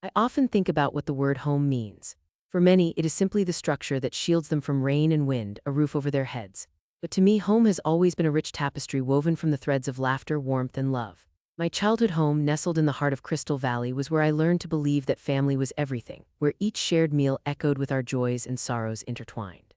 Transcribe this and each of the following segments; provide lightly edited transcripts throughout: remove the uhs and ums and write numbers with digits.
I often think about what the word home means. For many, it is simply the structure that shields them from rain and wind, a roof over their heads. But to me, home has always been a rich tapestry woven from the threads of laughter, warmth, and love. My childhood home, nestled in the heart of Crystal Valley, was where I learned to believe that family was everything, where each shared meal echoed with our joys and sorrows intertwined.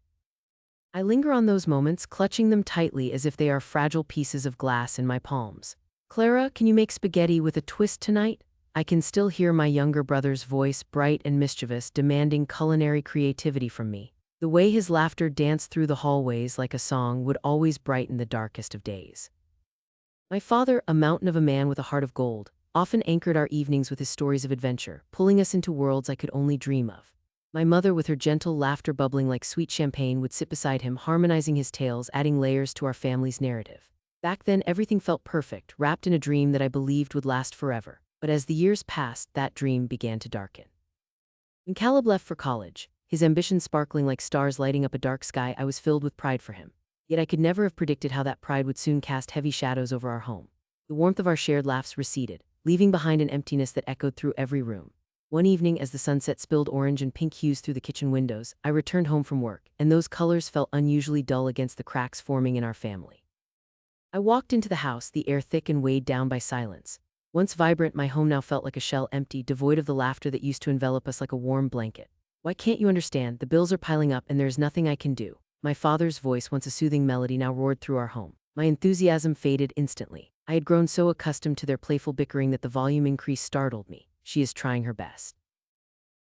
I linger on those moments, clutching them tightly as if they are fragile pieces of glass in my palms. Clara, can you make spaghetti with a twist tonight? I can still hear my younger brother's voice, bright and mischievous, demanding culinary creativity from me. The way his laughter danced through the hallways like a song would always brighten the darkest of days. My father, a mountain of a man with a heart of gold, often anchored our evenings with his stories of adventure, pulling us into worlds I could only dream of. My mother, with her gentle laughter bubbling like sweet champagne, would sit beside him, harmonizing his tales, adding layers to our family's narrative. Back then, everything felt perfect, wrapped in a dream that I believed would last forever. But as the years passed, that dream began to darken. When Caleb left for college, his ambition sparkling like stars lighting up a dark sky, I was filled with pride for him. Yet I could never have predicted how that pride would soon cast heavy shadows over our home. The warmth of our shared laughs receded, leaving behind an emptiness that echoed through every room. One evening, as the sunset spilled orange and pink hues through the kitchen windows, I returned home from work, and those colors felt unusually dull against the cracks forming in our family. I walked into the house, the air thick and weighed down by silence. Once vibrant, my home now felt like a shell, empty, devoid of the laughter that used to envelop us like a warm blanket. Why can't you understand? The bills are piling up and there's nothing I can do. My father's voice, once a soothing melody, now roared through our home. My enthusiasm faded instantly. I had grown so accustomed to their playful bickering that the volume increase startled me. She is trying her best.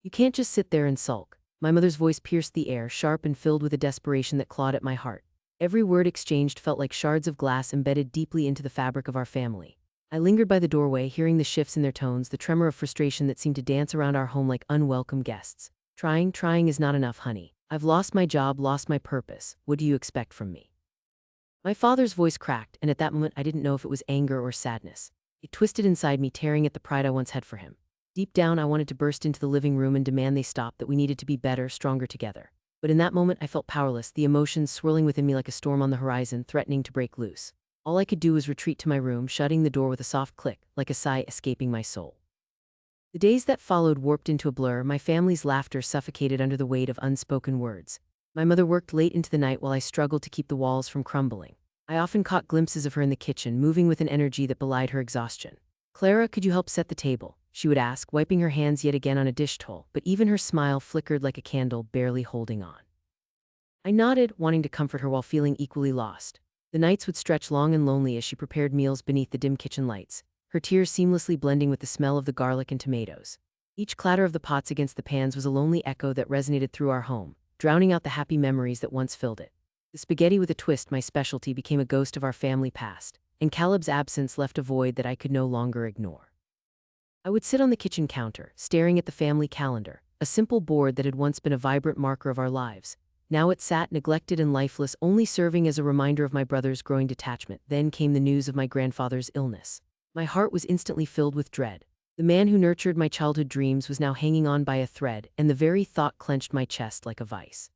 You can't just sit there and sulk. My mother's voice pierced the air, sharp and filled with a desperation that clawed at my heart. Every word exchanged felt like shards of glass embedded deeply into the fabric of our family. I lingered by the doorway, hearing the shifts in their tones, the tremor of frustration that seemed to dance around our home like unwelcome guests. Trying is not enough, honey. I've lost my job, lost my purpose. What do you expect from me? My father's voice cracked, and at that moment I didn't know if it was anger or sadness. It twisted inside me, tearing at the pride I once had for him. Deep down, I wanted to burst into the living room and demand they stop, that we needed to be better, stronger together. But in that moment, I felt powerless, the emotions swirling within me like a storm on the horizon, threatening to break loose. All I could do was retreat to my room, shutting the door with a soft click, like a sigh escaping my soul. The days that followed warped into a blur, my family's laughter suffocated under the weight of unspoken words. My mother worked late into the night while I struggled to keep the walls from crumbling. I often caught glimpses of her in the kitchen, moving with an energy that belied her exhaustion. Clara, could you help set the table? She would ask, wiping her hands yet again on a dish towel, but even her smile flickered like a candle, barely holding on. I nodded, wanting to comfort her while feeling equally lost. The nights would stretch long and lonely as she prepared meals beneath the dim kitchen lights, her tears seamlessly blending with the smell of the garlic and tomatoes. Each clatter of the pots against the pans was a lonely echo that resonated through our home, drowning out the happy memories that once filled it. The spaghetti with a twist, my specialty, became a ghost of our family past, and Caleb's absence left a void that I could no longer ignore. I would sit on the kitchen counter, staring at the family calendar, a simple board that had once been a vibrant marker of our lives. Now it sat neglected and lifeless, only serving as a reminder of my brother's growing detachment. Then came the news of my grandfather's illness. My heart was instantly filled with dread. The man who nurtured my childhood dreams was now hanging on by a thread, and the very thought clenched my chest like a vice.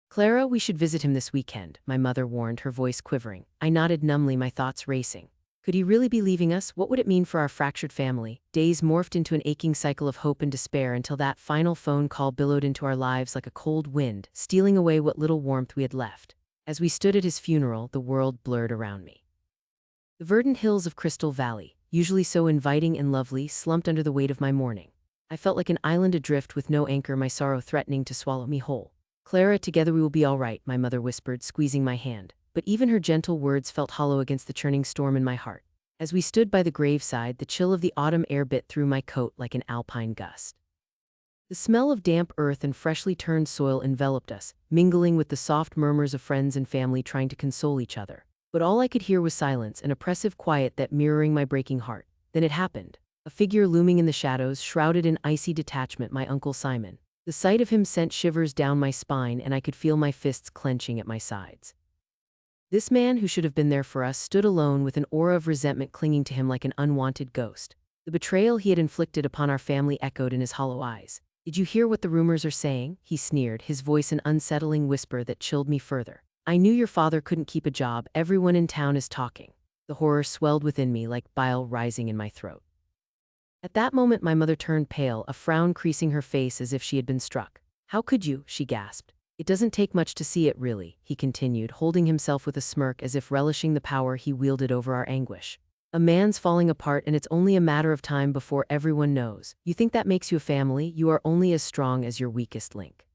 Clara, we should visit him this weekend, my mother warned, her voice quivering. I nodded numbly, my thoughts racing. Could he really be leaving us? What would it mean for our fractured family? Days morphed into an aching cycle of hope and despair until that final phone call billowed into our lives like a cold wind, stealing away what little warmth we had left. As we stood at his funeral, the world blurred around me. The verdant hills of Crystal Valley, usually so inviting and lovely, slumped under the weight of my mourning. I felt like an island adrift with no anchor, my sorrow threatening to swallow me whole. Clara, together we will be all right, my mother whispered, squeezing my hand. But even her gentle words felt hollow against the churning storm in my heart. As we stood by the graveside, the chill of the autumn air bit through my coat like an alpine gust. The smell of damp earth and freshly turned soil enveloped us, mingling with the soft murmurs of friends and family trying to console each other. But all I could hear was silence, an oppressive quiet that mirroring my breaking heart. Then it happened. A figure looming in the shadows, shrouded in icy detachment, my Uncle Simon. The sight of him sent shivers down my spine, and I could feel my fists clenching at my sides. This man, who should have been there for us, stood alone with an aura of resentment clinging to him like an unwanted ghost. The betrayal he had inflicted upon our family echoed in his hollow eyes. Did you hear what the rumors are saying? He sneered, his voice an unsettling whisper that chilled me further. I knew your father couldn't keep a job. Everyone in town is talking. The horror swelled within me like bile rising in my throat. At that moment, my mother turned pale, a frown creasing her face as if she had been struck. "How could you?" she gasped. "It doesn't take much to see it, really," he continued, holding himself with a smirk as if relishing the power he wielded over our anguish. "A man's falling apart, and it's only a matter of time before everyone knows. You think that makes you a family? You are only as strong as your weakest link."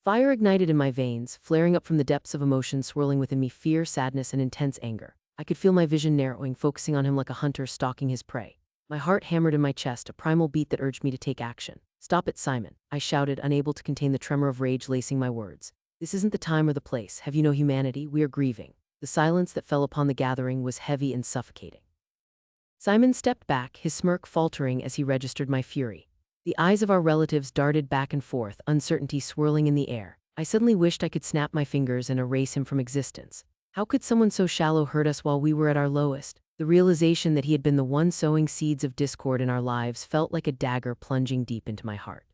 Fire ignited in my veins, flaring up from the depths of emotion swirling within me, fear, sadness, and intense anger. I could feel my vision narrowing, focusing on him like a hunter stalking his prey. My heart hammered in my chest, a primal beat that urged me to take action. "Stop it, Simon," I shouted, unable to contain the tremor of rage lacing my words. "This isn't the time or the place. Have you no humanity? We are grieving." The silence that fell upon the gathering was heavy and suffocating. Simon stepped back, his smirk faltering as he registered my fury. The eyes of our relatives darted back and forth, uncertainty swirling in the air. I suddenly wished I could snap my fingers and erase him from existence. How could someone so shallow hurt us while we were at our lowest? The realization that he had been the one sowing seeds of discord in our lives felt like a dagger plunging deep into my heart.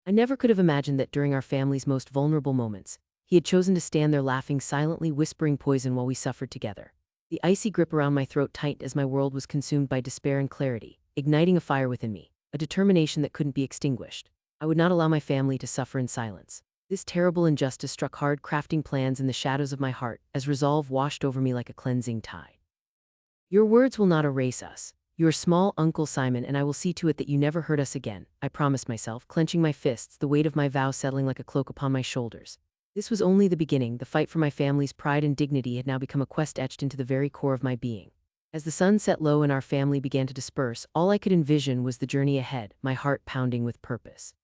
I never could have imagined that during our family's most vulnerable moments, he had chosen to stand there laughing silently, whispering poison while we suffered together. The icy grip around my throat tightened as my world was consumed by despair and clarity, igniting a fire within me, a determination that couldn't be extinguished. I would not allow my family to suffer in silence. This terrible injustice struck hard, crafting plans in the shadows of my heart as resolve washed over me like a cleansing tide. "Your words will not erase us. Your small Uncle Simon, and I will see to it that you never hurt us again," I promised myself, clenching my fists, the weight of my vow settling like a cloak upon my shoulders. This was only the beginning. The fight for my family's pride and dignity had now become a quest etched into the very core of my being. As the sun set low and our family began to disperse, all I could envision was the journey ahead, my heart pounding with purpose.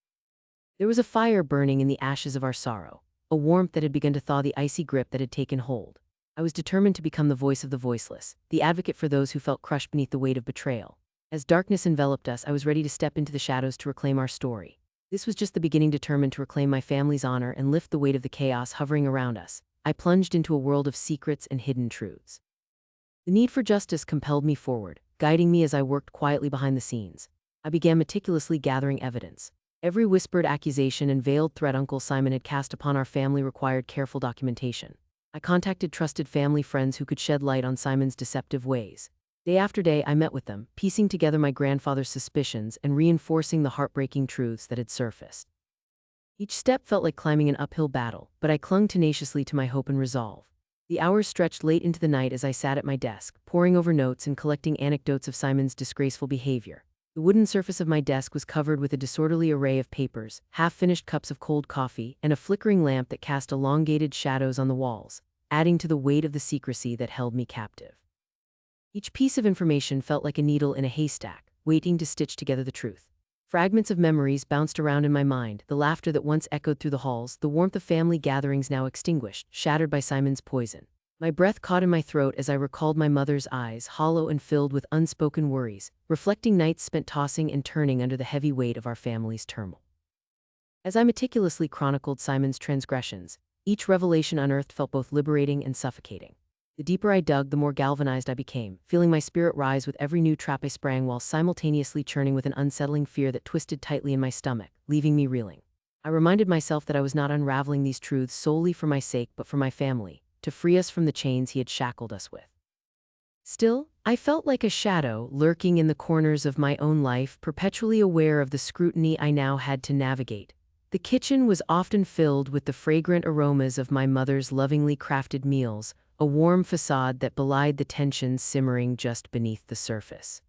There was a fire burning in the ashes of our sorrow, a warmth that had begun to thaw the icy grip that had taken hold. I was determined to become the voice of the voiceless, the advocate for those who felt crushed beneath the weight of betrayal. As darkness enveloped us, I was ready to step into the shadows to reclaim our story. This was just the beginning, determined to reclaim my family's honor and lift the weight of the chaos hovering around us. I plunged into a world of secrets and hidden truths. The need for justice compelled me forward, guiding me as I worked quietly behind the scenes. I began meticulously gathering evidence. Every whispered accusation and veiled threat Uncle Simon had cast upon our family required careful documentation. I contacted trusted family friends who could shed light on Simon's deceptive ways. Day after day, I met with them, piecing together my grandfather's suspicions and reinforcing the heartbreaking truths that had surfaced. Each step felt like climbing an uphill battle, but I clung tenaciously to my hope and resolve. The hours stretched late into the night as I sat at my desk, poring over notes and collecting anecdotes of Simon's disgraceful behavior. The wooden surface of my desk was covered with a disorderly array of papers, half-finished cups of cold coffee, and a flickering lamp that cast elongated shadows on the walls, adding to the weight of the secrecy that held me captive. Each piece of information felt like a needle in a haystack, waiting to stitch together the truth. Fragments of memories bounced around in my mind, the laughter that once echoed through the halls, the warmth of family gatherings now extinguished, shattered by Simon's poison. My breath caught in my throat as I recalled my mother's eyes, hollow and filled with unspoken worries, reflecting nights spent tossing and turning under the heavy weight of our family's turmoil. As I meticulously chronicled Simon's transgressions, each revelation unearthed felt both liberating and suffocating. The deeper I dug, the more galvanized I became, feeling my spirit rise with every new trap I sprang while simultaneously churning with an unsettling fear that twisted tightly in my stomach, leaving me reeling. I reminded myself that I was not unraveling these truths solely for my sake but for my family, to free us from the chains he had shackled us with. Still, I felt like a shadow lurking in the corners of my own life, perpetually aware of the scrutiny I now had to navigate. The kitchen was often filled with the fragrant aromas of my mother's lovingly crafted meals, a warm facade that belied the tensions simmering just beneath the surface.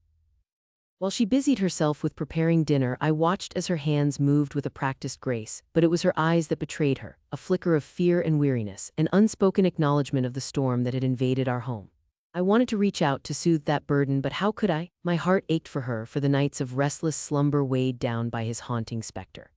While she busied herself with preparing dinner, I watched as her hands moved with a practiced grace, but it was her eyes that betrayed her, a flicker of fear and weariness, an unspoken acknowledgement of the storm that had invaded our home. I wanted to reach out to soothe that burden, but how could I? My heart ached for her, for the nights of restless slumber weighed down by his haunting specter.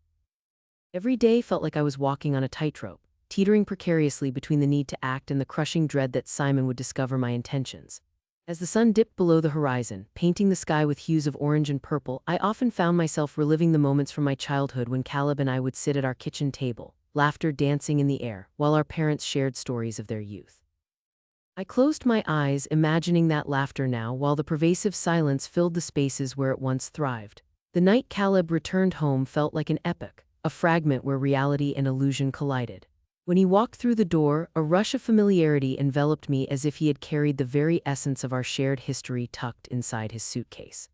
Every day felt like I was walking on a tightrope, teetering precariously between the need to act and the crushing dread that Simon would discover my intentions. As the sun dipped below the horizon, painting the sky with hues of orange and purple, I often found myself reliving the moments from my childhood when Caleb and I would sit at our kitchen table, laughter dancing in the air, while our parents shared stories of their youth. I closed my eyes, imagining that laughter now, while the pervasive silence filled the spaces where it once thrived. The night Caleb returned home felt like an epic, a fragment where reality and illusion collided. When he walked through the door, a rush of familiarity enveloped me as if he had carried the very essence of our shared history tucked inside his suitcase.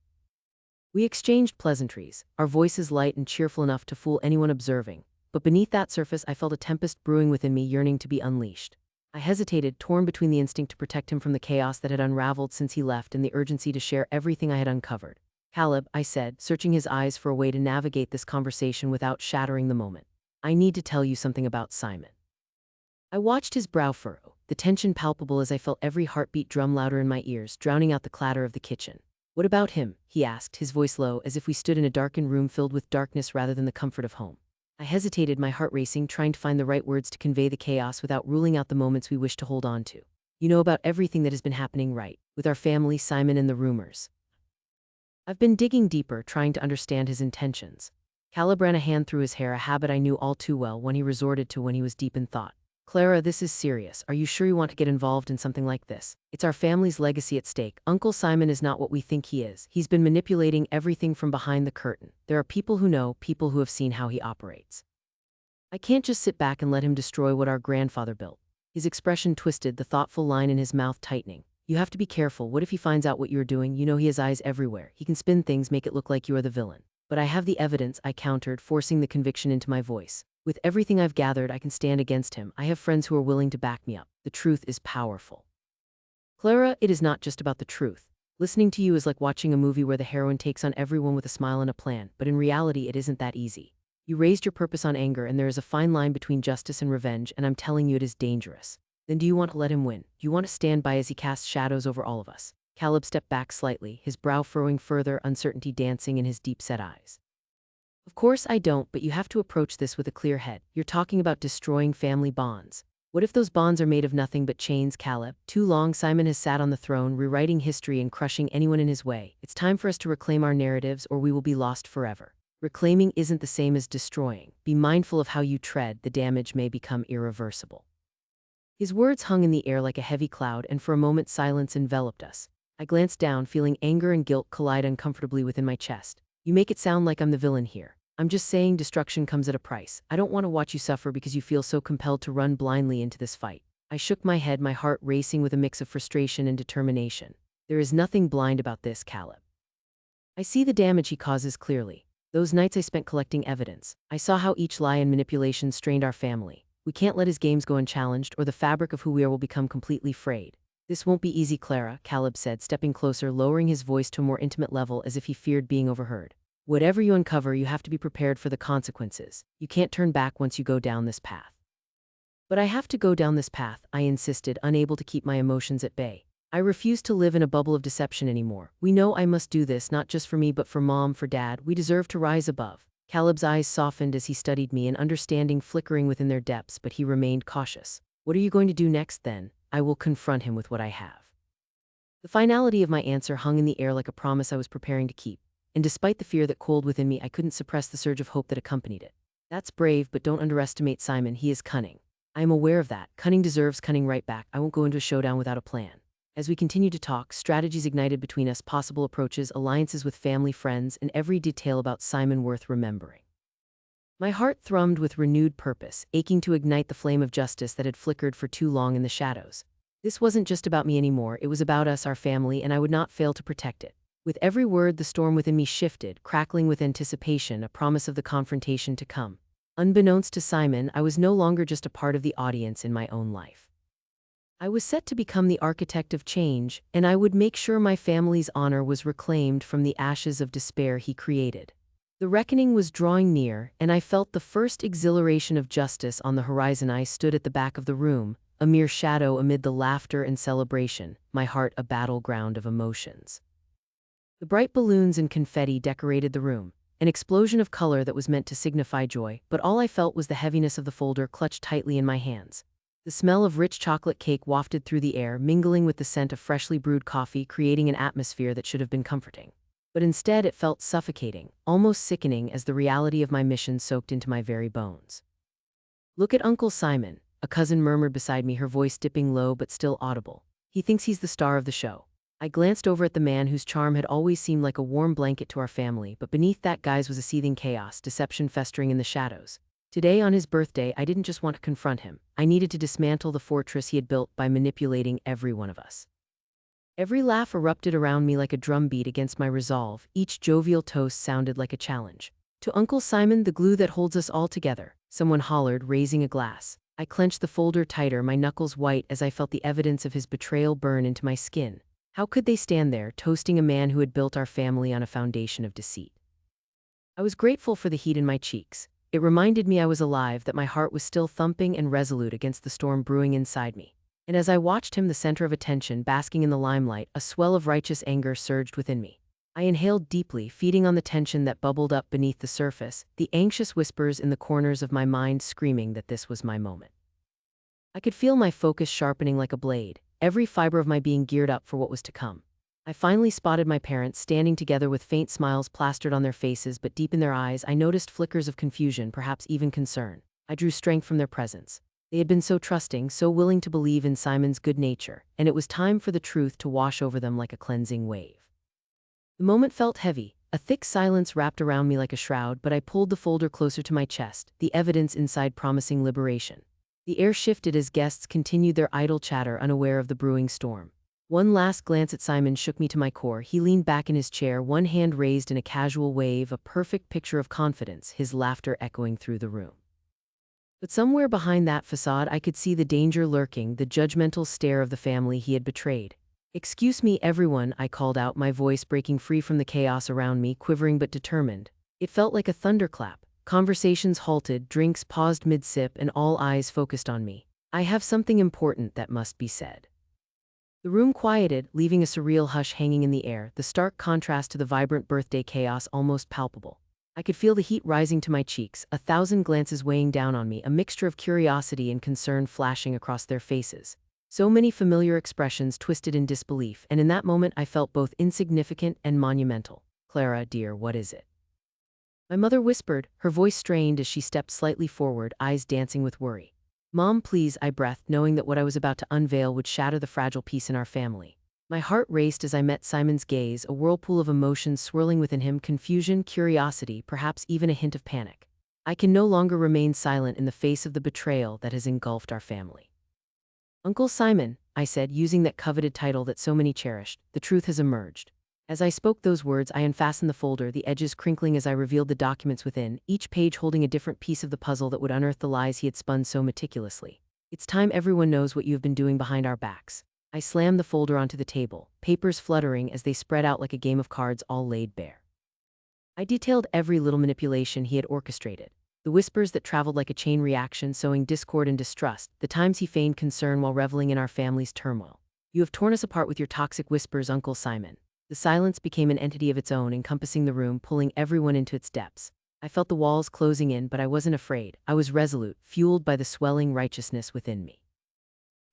We exchanged pleasantries, our voices light and cheerful enough to fool anyone observing, but beneath that surface I felt a tempest brewing within me, yearning to be unleashed. I hesitated, torn between the instinct to protect him from the chaos that had unraveled since he left and the urgency to share everything I had uncovered. "Caleb," I said, searching his eyes for a way to navigate this conversation without shattering the moment, "I need to tell you something about Simon." I watched his brow furrow, the tension palpable as I felt every heartbeat drum louder in my ears, drowning out the clatter of the kitchen. "What about him?" he asked, his voice low, as if we stood in a darkened room filled with darkness rather than the comfort of home. I hesitated, my heart racing, trying to find the right words to convey the chaos without ruling out the moments we wished to hold on to. "You know about everything that has been happening, right? With our family, Simon, and the rumors." I've been digging deeper, trying to understand his intentions. Caleb ran a hand through his hair, a habit I knew all too well, one he resorted to when he was deep in thought. "Clara, this is serious. Are you sure you want to get involved in something like this? It's our family's legacy at stake. Uncle Simon is not what we think he is. He's been manipulating everything from behind the curtain. There are people who know, people who have seen how he operates. I can't just sit back and let him destroy what our grandfather built." His expression twisted, the thoughtful line in his mouth tightening. "You have to be careful. What if he finds out what you're doing? You know he has eyes everywhere. He can spin things, make it look like you are the villain." "But I have the evidence," I countered, forcing the conviction into my voice. "With everything I've gathered, I can stand against him. I have friends who are willing to back me up. The truth is powerful." "Clara, it is not just about the truth. Listening to you is like watching a movie where the heroine takes on everyone with a smile and a plan, but in reality it isn't that easy. You raised your purpose on anger, and there is a fine line between justice and revenge, and I'm telling you it is dangerous. Then do you want to let him win? Do you want to stand by as he casts shadows over all of us?" Caleb stepped back slightly, his brow furrowing further, uncertainty dancing in his deep-set eyes. "Of course I don't, but you have to approach this with a clear head. You're talking about destroying family bonds. What if those bonds are made of nothing but chains, Caleb? Too long Simon has sat on the throne, rewriting history and crushing anyone in his way. It's time for us to reclaim our narratives, or we will be lost forever. Reclaiming isn't the same as destroying. Be mindful of how you tread, the damage may become irreversible." His words hung in the air like a heavy cloud, and for a moment silence enveloped us. I glanced down, feeling anger and guilt collide uncomfortably within my chest. "You make it sound like I'm the villain here. I'm just saying destruction comes at a price. I don't want to watch you suffer because you feel so compelled to run blindly into this fight." I shook my head, my heart racing with a mix of frustration and determination. "There is nothing blind about this, Caleb. I see the damage he causes clearly. Those nights I spent collecting evidence, I saw how each lie and manipulation strained our family. We can't let his games go unchallenged, or the fabric of who we are will become completely frayed." "This won't be easy, Clara," Caleb said, stepping closer, lowering his voice to a more intimate level as if he feared being overheard. "Whatever you uncover, you have to be prepared for the consequences. You can't turn back once you go down this path." "But I have to go down this path," I insisted, unable to keep my emotions at bay. "I refuse to live in a bubble of deception anymore. We know I must do this, not just for me but for Mom, for Dad. We deserve to rise above." Caleb's eyes softened as he studied me, an understanding flickering within their depths, but he remained cautious. "What are you going to do next, then?" "I will confront him with what I have." The finality of my answer hung in the air like a promise I was preparing to keep, and despite the fear that coiled within me, I couldn't suppress the surge of hope that accompanied it. "That's brave, but don't underestimate Simon. He is cunning." "I am aware of that. Cunning deserves cunning right back. I won't go into a showdown without a plan." As we continued to talk, strategies ignited between us, possible approaches, alliances with family, friends, and every detail about Simon worth remembering. My heart thrummed with renewed purpose, aching to ignite the flame of justice that had flickered for too long in the shadows. This wasn't just about me anymore, it was about us, our family, and I would not fail to protect it. With every word, the storm within me shifted, crackling with anticipation, a promise of the confrontation to come. Unbeknownst to Simon, I was no longer just a part of the audience in my own life. I was set to become the architect of change, and I would make sure my family's honor was reclaimed from the ashes of despair he created. The reckoning was drawing near, and I felt the first exhilaration of justice on the horizon. I stood at the back of the room, a mere shadow amid the laughter and celebration, my heart a battleground of emotions. The bright balloons and confetti decorated the room, an explosion of color that was meant to signify joy, but all I felt was the heaviness of the folder clutched tightly in my hands. The smell of rich chocolate cake wafted through the air, mingling with the scent of freshly brewed coffee, creating an atmosphere that should have been comforting. But instead it felt suffocating, almost sickening, as the reality of my mission soaked into my very bones. "Look at Uncle Simon," a cousin murmured beside me, her voice dipping low but still audible. "He thinks he's the star of the show." I glanced over at the man whose charm had always seemed like a warm blanket to our family, but beneath that guise was a seething chaos, deception festering in the shadows. Today, on his birthday, I didn't just want to confront him. I needed to dismantle the fortress he had built by manipulating every one of us. Every laugh erupted around me like a drum beat against my resolve. Each jovial toast sounded like a challenge. To Uncle Simon, the glue that holds us all together, someone hollered, raising a glass. I clenched the folder tighter, my knuckles white as I felt the evidence of his betrayal burn into my skin. How could they stand there, toasting a man who had built our family on a foundation of deceit? I was grateful for the heat in my cheeks. It reminded me I was alive, that my heart was still thumping and resolute against the storm brewing inside me. And as I watched him, the center of attention, basking in the limelight, a swell of righteous anger surged within me. I inhaled deeply, feeding on the tension that bubbled up beneath the surface, the anxious whispers in the corners of my mind screaming that this was my moment. I could feel my focus sharpening like a blade, every fiber of my being geared up for what was to come. I finally spotted my parents standing together with faint smiles plastered on their faces, but deep in their eyes I noticed flickers of confusion, perhaps even concern. I drew strength from their presence. They had been so trusting, so willing to believe in Simon's good nature, and it was time for the truth to wash over them like a cleansing wave. The moment felt heavy. A thick silence wrapped around me like a shroud, but I pulled the folder closer to my chest, the evidence inside promising liberation. The air shifted as guests continued their idle chatter, unaware of the brewing storm. One last glance at Simon shook me to my core. He leaned back in his chair, one hand raised in a casual wave, a perfect picture of confidence, his laughter echoing through the room. But somewhere behind that facade I could see the danger lurking, the judgmental stare of the family he had betrayed. "Excuse me, everyone," I called out, my voice breaking free from the chaos around me, quivering but determined. It felt like a thunderclap. Conversations halted, drinks paused mid-sip, and all eyes focused on me. "I have something important that must be said." The room quieted, leaving a surreal hush hanging in the air, the stark contrast to the vibrant birthday chaos almost palpable. I could feel the heat rising to my cheeks, 1,000 glances weighing down on me, a mixture of curiosity and concern flashing across their faces. So many familiar expressions twisted in disbelief, and in that moment I felt both insignificant and monumental. "Clara, dear, what is it?" My mother whispered, her voice strained as she stepped slightly forward, eyes dancing with worry. "Mom, please," I breathed, knowing that what I was about to unveil would shatter the fragile peace in our family. My heart raced as I met Simon's gaze, a whirlpool of emotions swirling within him, confusion, curiosity, perhaps even a hint of panic. I can no longer remain silent in the face of the betrayal that has engulfed our family. "Uncle Simon," I said, using that coveted title that so many cherished, "the truth has emerged." As I spoke those words, I unfastened the folder, the edges crinkling as I revealed the documents within, each page holding a different piece of the puzzle that would unearth the lies he had spun so meticulously. "It's time everyone knows what you have been doing behind our backs." I slammed the folder onto the table, papers fluttering as they spread out like a game of cards, all laid bare. I detailed every little manipulation he had orchestrated. The whispers that traveled like a chain reaction, sowing discord and distrust, the times he feigned concern while reveling in our family's turmoil. "You have torn us apart with your toxic whispers, Uncle Simon." The silence became an entity of its own, encompassing the room, pulling everyone into its depths. I felt the walls closing in, but I wasn't afraid. I was resolute, fueled by the swelling righteousness within me.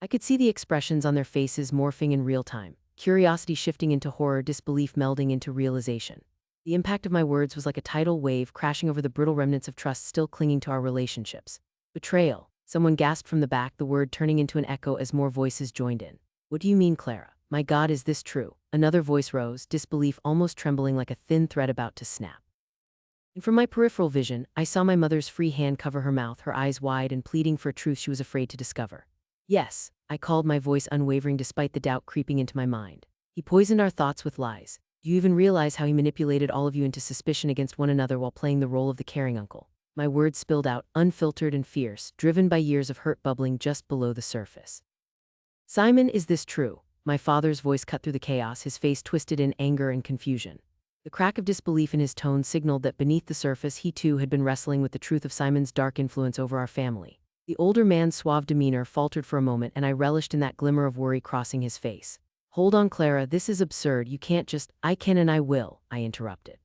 I could see the expressions on their faces morphing in real time, curiosity shifting into horror, disbelief melding into realization. The impact of my words was like a tidal wave crashing over the brittle remnants of trust still clinging to our relationships. "Betrayal," someone gasped from the back, the word turning into an echo as more voices joined in. "What do you mean, Clara? My God, is this true?" Another voice rose, disbelief almost trembling like a thin thread about to snap. And from my peripheral vision, I saw my mother's free hand cover her mouth, her eyes wide and pleading for a truth she was afraid to discover. "Yes," I called, my voice unwavering despite the doubt creeping into my mind. "He poisoned our thoughts with lies. Do you even realize how he manipulated all of you into suspicion against one another while playing the role of the caring uncle?" My words spilled out, unfiltered and fierce, driven by years of hurt bubbling just below the surface. "Simon, is this true?" My father's voice cut through the chaos, his face twisted in anger and confusion. The crack of disbelief in his tone signaled that beneath the surface he too had been wrestling with the truth of Simon's dark influence over our family. The older man's suave demeanor faltered for a moment, and I relished in that glimmer of worry crossing his face. "Hold on, Clara, this is absurd. You can't just—" "I can and I will," I interrupted.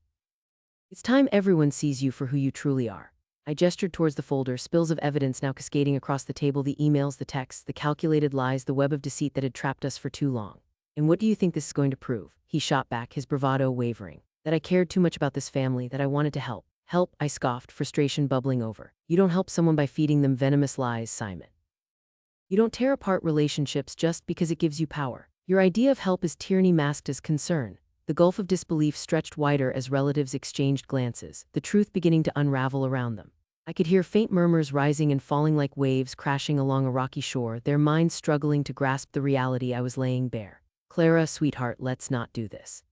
"It's time everyone sees you for who you truly are." I gestured towards the folder, spills of evidence now cascading across the table, the emails, the texts, the calculated lies, the web of deceit that had trapped us for too long. "And what do you think this is going to prove?" He shot back, his bravado wavering. "That I cared too much about this family, that I wanted to help." "Help?" I scoffed, frustration bubbling over. "You don't help someone by feeding them venomous lies, Simon. You don't tear apart relationships just because it gives you power. Your idea of help is tyranny masked as concern." The gulf of disbelief stretched wider as relatives exchanged glances, the truth beginning to unravel around them. I could hear faint murmurs rising and falling like waves crashing along a rocky shore, their minds struggling to grasp the reality I was laying bare. Clara, sweetheart, let's not do this.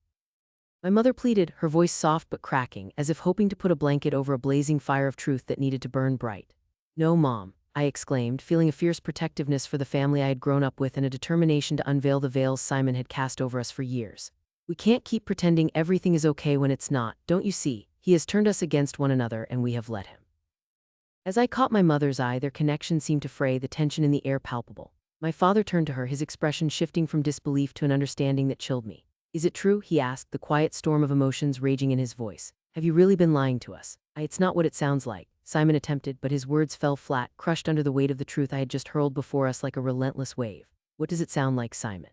My mother pleaded, her voice soft but cracking, as if hoping to put a blanket over a blazing fire of truth that needed to burn bright. No, Mom, I exclaimed, feeling a fierce protectiveness for the family I had grown up with and a determination to unveil the veils Simon had cast over us for years. We can't keep pretending everything is okay when it's not, don't you see? He has turned us against one another and we have let him. As I caught my mother's eye, their connection seemed to fray, the tension in the air palpable. My father turned to her, his expression shifting from disbelief to an understanding that chilled me. Is it true? He asked, the quiet storm of emotions raging in his voice. Have you really been lying to us? It's not what it sounds like, Simon attempted, but his words fell flat, crushed under the weight of the truth I had just hurled before us like a relentless wave. What does it sound like, Simon?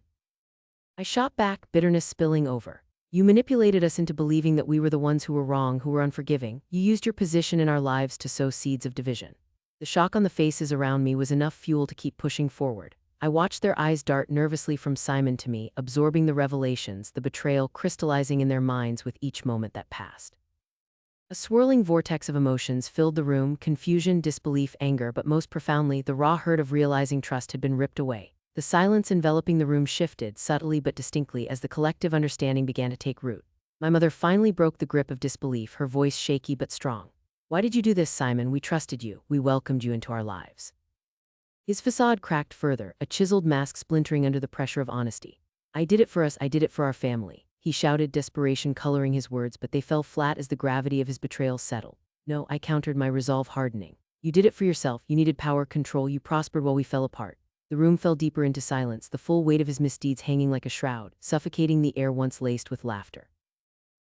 I shot back, bitterness spilling over. You manipulated us into believing that we were the ones who were wrong, who were unforgiving. You used your position in our lives to sow seeds of division. The shock on the faces around me was enough fuel to keep pushing forward. I watched their eyes dart nervously from Simon to me, absorbing the revelations, the betrayal crystallizing in their minds with each moment that passed. A swirling vortex of emotions filled the room, confusion, disbelief, anger, but most profoundly, the raw hurt of realizing trust had been ripped away. The silence enveloping the room shifted, subtly but distinctly, as the collective understanding began to take root. My mother finally broke the grip of disbelief, her voice shaky but strong. Why did you do this, Simon? We trusted you. We welcomed you into our lives. His facade cracked further, a chiseled mask splintering under the pressure of honesty. I did it for us, I did it for our family. He shouted, desperation coloring his words, but they fell flat as the gravity of his betrayal settled. No, I countered, my resolve hardening. You did it for yourself, you needed power, control, you prospered while we fell apart. The room fell deeper into silence, the full weight of his misdeeds hanging like a shroud, suffocating the air once laced with laughter.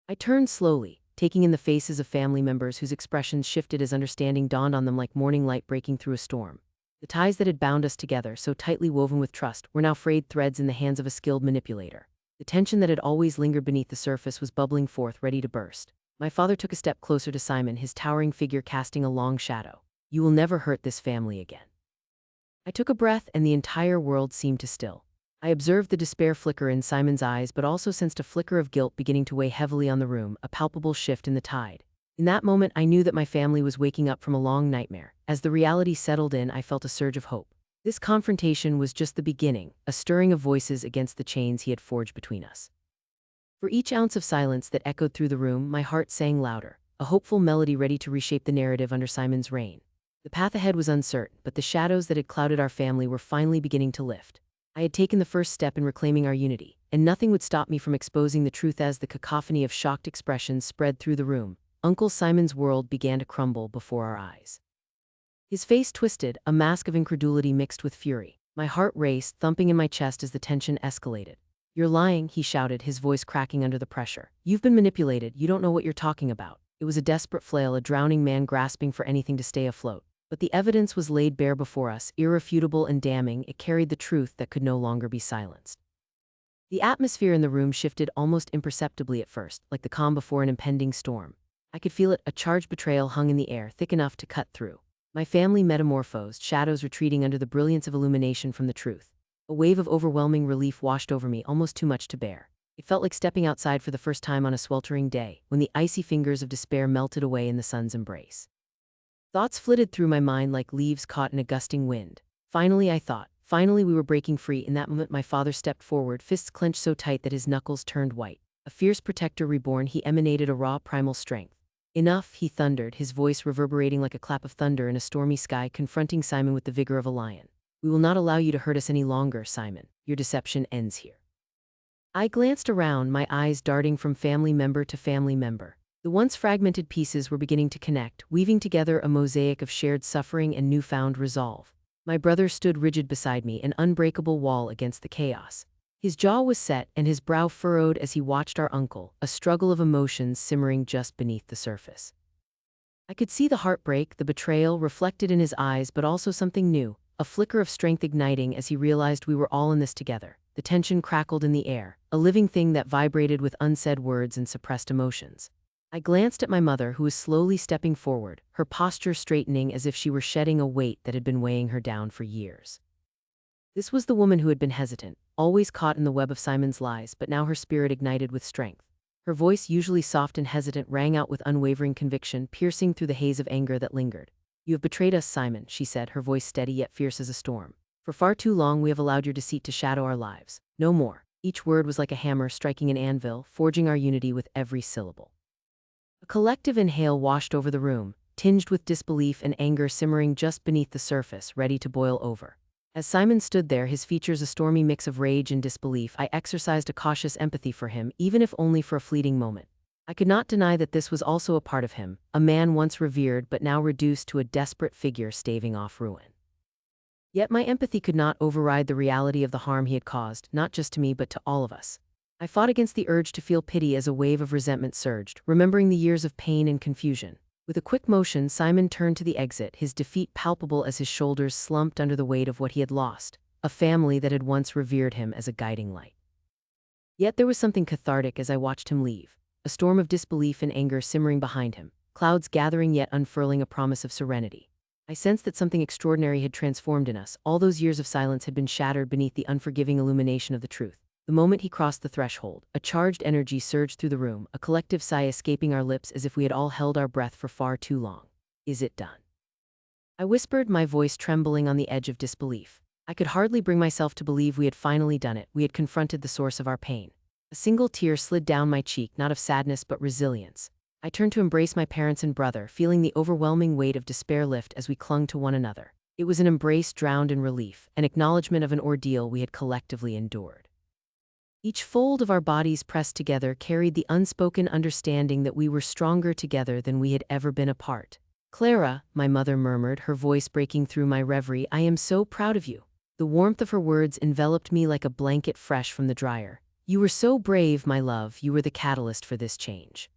I turned slowly, taking in the faces of family members whose expressions shifted as understanding dawned on them like morning light breaking through a storm. The ties that had bound us together, so tightly woven with trust, were now frayed threads in the hands of a skilled manipulator. The tension that had always lingered beneath the surface was bubbling forth, ready to burst. My father took a step closer to Simon, his towering figure casting a long shadow. You will never hurt this family again. I took a breath, and the entire world seemed to still. I observed the despair flicker in Simon's eyes, but also sensed a flicker of guilt beginning to weigh heavily on the room, a palpable shift in the tide. In that moment, I knew that my family was waking up from a long nightmare. As the reality settled in, I felt a surge of hope. This confrontation was just the beginning, a stirring of voices against the chains he had forged between us. For each ounce of silence that echoed through the room, my heart sang louder, a hopeful melody ready to reshape the narrative under Simon's reign. The path ahead was uncertain, but the shadows that had clouded our family were finally beginning to lift. I had taken the first step in reclaiming our unity, and nothing would stop me from exposing the truth. As the cacophony of shocked expressions spread through the room, Uncle Simon's world began to crumble before our eyes. His face twisted, a mask of incredulity mixed with fury. My heart raced, thumping in my chest as the tension escalated. You're lying, he shouted, his voice cracking under the pressure. You've been manipulated, you don't know what you're talking about. It was a desperate flail, a drowning man grasping for anything to stay afloat. But the evidence was laid bare before us, irrefutable and damning. It carried the truth that could no longer be silenced. The atmosphere in the room shifted almost imperceptibly at first, like the calm before an impending storm. I could feel it, a charged betrayal hung in the air, thick enough to cut through. My family metamorphosed, shadows retreating under the brilliance of illumination from the truth. A wave of overwhelming relief washed over me, almost too much to bear. It felt like stepping outside for the first time on a sweltering day, when the icy fingers of despair melted away in the sun's embrace. Thoughts flitted through my mind like leaves caught in a gusting wind. Finally, I thought. Finally, we were breaking free. In that moment, my father stepped forward, fists clenched so tight that his knuckles turned white. A fierce protector reborn, he emanated a raw primal strength. Enough, he thundered, his voice reverberating like a clap of thunder in a stormy sky, confronting Simon with the vigor of a lion. We will not allow you to hurt us any longer, Simon. Your deception ends here. I glanced around, my eyes darting from family member to family member. The once fragmented pieces were beginning to connect, weaving together a mosaic of shared suffering and newfound resolve. My brother stood rigid beside me, an unbreakable wall against the chaos. His jaw was set and his brow furrowed as he watched our uncle, a struggle of emotions simmering just beneath the surface. I could see the heartbreak, the betrayal reflected in his eyes, but also something new, a flicker of strength igniting as he realized we were all in this together. The tension crackled in the air, a living thing that vibrated with unsaid words and suppressed emotions. I glanced at my mother, who was slowly stepping forward, her posture straightening as if she were shedding a weight that had been weighing her down for years. This was the woman who had been hesitant, always caught in the web of Simon's lies, but now her spirit ignited with strength. Her voice, usually soft and hesitant, rang out with unwavering conviction, piercing through the haze of anger that lingered. You have betrayed us, Simon, she said, her voice steady yet fierce as a storm. For far too long we have allowed your deceit to shadow our lives. No more. Each word was like a hammer striking an anvil, forging our unity with every syllable. A collective inhale washed over the room, tinged with disbelief and anger simmering just beneath the surface, ready to boil over. As Simon stood there, his features a stormy mix of rage and disbelief, I exercised a cautious empathy for him, even if only for a fleeting moment. I could not deny that this was also a part of him, a man once revered but now reduced to a desperate figure staving off ruin. Yet my empathy could not override the reality of the harm he had caused, not just to me but to all of us. I fought against the urge to feel pity as a wave of resentment surged, remembering the years of pain and confusion. With a quick motion, Simon turned to the exit, his defeat palpable as his shoulders slumped under the weight of what he had lost, a family that had once revered him as a guiding light. Yet there was something cathartic as I watched him leave, a storm of disbelief and anger simmering behind him, clouds gathering yet unfurling a promise of serenity. I sensed that something extraordinary had transformed in us. All those years of silence had been shattered beneath the unforgiving illumination of the truth. The moment he crossed the threshold, a charged energy surged through the room, a collective sigh escaping our lips as if we had all held our breath for far too long. Is it done? I whispered, my voice trembling on the edge of disbelief. I could hardly bring myself to believe we had finally done it. We had confronted the source of our pain. A single tear slid down my cheek, not of sadness but resilience. I turned to embrace my parents and brother, feeling the overwhelming weight of despair lift as we clung to one another. It was an embrace drowned in relief, an acknowledgement of an ordeal we had collectively endured. Each fold of our bodies pressed together carried the unspoken understanding that we were stronger together than we had ever been apart. Clara, my mother murmured, her voice breaking through my reverie, I am so proud of you. The warmth of her words enveloped me like a blanket fresh from the dryer. You were so brave, my love, you were the catalyst for this change.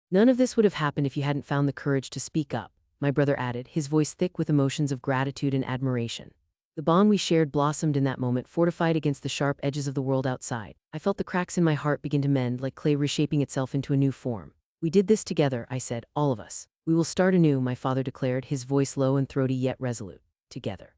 None of this would have happened if you hadn't found the courage to speak up, my brother added, his voice thick with emotions of gratitude and admiration. The bond we shared blossomed in that moment, fortified against the sharp edges of the world outside. I felt the cracks in my heart begin to mend, like clay reshaping itself into a new form. We did this together, I said, all of us. We will start anew, my father declared, his voice low and throaty yet resolute. Together.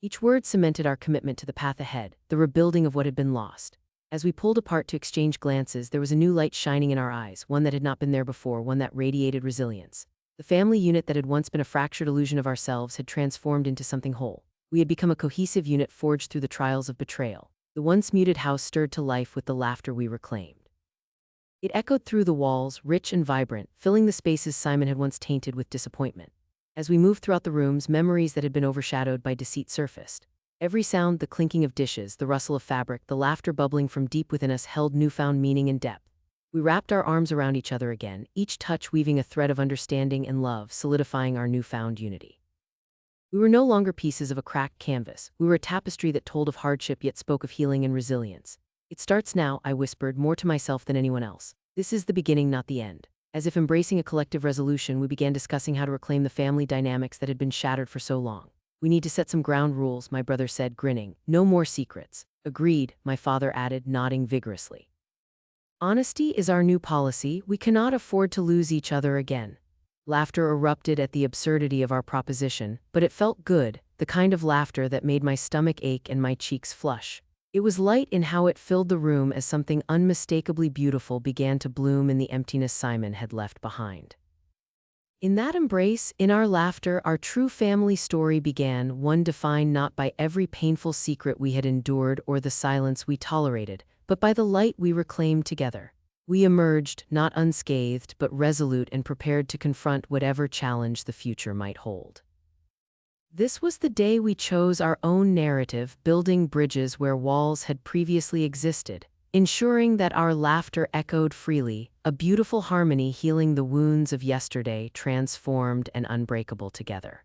Each word cemented our commitment to the path ahead, the rebuilding of what had been lost. As we pulled apart to exchange glances, there was a new light shining in our eyes, one that had not been there before, one that radiated resilience. The family unit that had once been a fractured illusion of ourselves had transformed into something whole. We had become a cohesive unit forged through the trials of betrayal. The once muted house stirred to life with the laughter we reclaimed. It echoed through the walls, rich and vibrant, filling the spaces Simon had once tainted with disappointment. As we moved throughout the rooms, memories that had been overshadowed by deceit surfaced. Every sound, the clinking of dishes, the rustle of fabric, the laughter bubbling from deep within us held newfound meaning and depth. We wrapped our arms around each other again, each touch weaving a thread of understanding and love, solidifying our newfound unity. We were no longer pieces of a cracked canvas. We were a tapestry that told of hardship yet spoke of healing and resilience. It starts now, I whispered, more to myself than anyone else. This is the beginning, not the end. As if embracing a collective resolution, we began discussing how to reclaim the family dynamics that had been shattered for so long. We need to set some ground rules, my brother said, grinning. No more secrets. Agreed, my father added, nodding vigorously. Honesty is our new policy. We cannot afford to lose each other again. Laughter erupted at the absurdity of our proposition, but it felt good, the kind of laughter that made my stomach ache and my cheeks flush. It was light in how it filled the room as something unmistakably beautiful began to bloom in the emptiness Simon had left behind. In that embrace, in our laughter, our true family story began, one defined not by every painful secret we had endured or the silence we tolerated, but by the light we reclaimed together. We emerged, not unscathed, but resolute and prepared to confront whatever challenge the future might hold. This was the day we chose our own narrative, building bridges where walls had previously existed, ensuring that our laughter echoed freely, a beautiful harmony healing the wounds of yesterday, transformed and unbreakable together.